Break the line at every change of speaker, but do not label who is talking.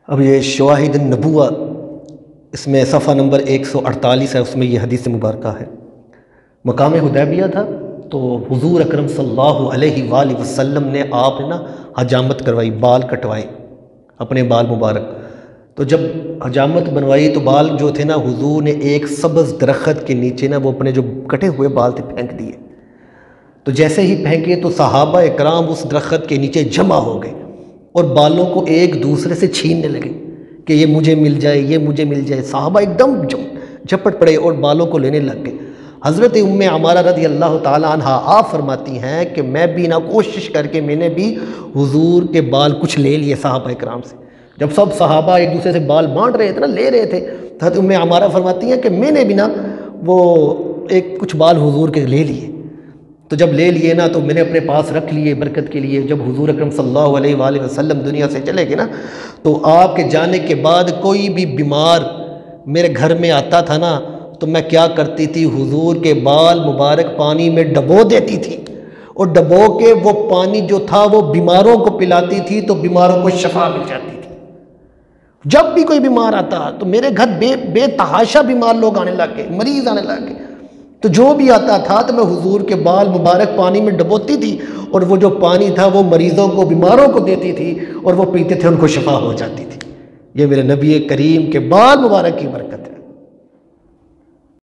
اب یہ شواہد النبوہ، اس میں صفحہ نمبر 148 ہے، اس میں یہ حدیث مبارکہ ہے۔ مقام حدیبیہ تھا تو حضور اکرم صلی اللہ علیہ وآلہ وسلم نے آپ نے نا حجامت کروائی، بال کٹوائے اپنے بال مبارک۔ تو جب حجامت بنوائی تو بال جو تھے نا حضور نے ایک سبز درخت کے نیچے نا وہ اپنے جو کٹے ہوئے بال تھے پھینک دیے۔ تو جیسے ہی پھینکے تو صحابہ اکرام اس درخت کے نیچے جمع ہو گئے اور بالوں کو ایک دوسرے سے چھیننے لگے کہ یہ مجھے مل جائے، یہ مجھے مل جائے۔ صحابہ ایک دم جھپٹ پڑے اور بالوں کو لینے لگ گئے۔ حضرت ام عمارہ رضی اللہ تعالیٰ عنہ آپ فرماتی ہیں کہ میں بھی نا کوشش کر کے میں نے بھی حضور کے بال کچھ لے لیے صحابہ اکرام سے۔ جب سب صحابہ ایک دوسرے سے بال بانٹ رہے تھے نا، لے رہے تھے، حضرت ام عمارہ فرماتی ہیں کہ میں نے بھی نا وہ کچھ بال حضور کے لے لیے۔ تو جب لے لیے نا تو میں نے اپنے پاس رکھ لیے برکت کے لیے۔ جب حضور اکرم صلی اللہ علیہ وآلہ وسلم دنیا سے چلے گئے نا تو آپ کے جانے کے بعد کوئی بھی بیمار میرے گھر میں آتا تھا نا تو میں کیا کرتی تھی، حضور کے بال مبارک پانی میں ڈبو دیتی تھی اور ڈبو کے وہ پانی جو تھا وہ بیماروں کو پلاتی تھی تو بیماروں کو شفا مل جاتی تھی۔ جب بھی کوئی بیمار آتا تو میرے گھر بے تحاشا بیمار لوگ آنے لگ گئے، مریض آنے لگ گئے، تو جو بھی آتا تھا تو میں حضور کے بال مبارک پانی میں ڈبوتی تھی اور وہ جو پانی تھا وہ مریضوں کو، بیماروں کو دیتی تھی اور وہ پیتے تھے، ان کو شفا ہو جاتی تھی۔ یہ میرے نبی کریم کے بال مبارک کی برکت ہے۔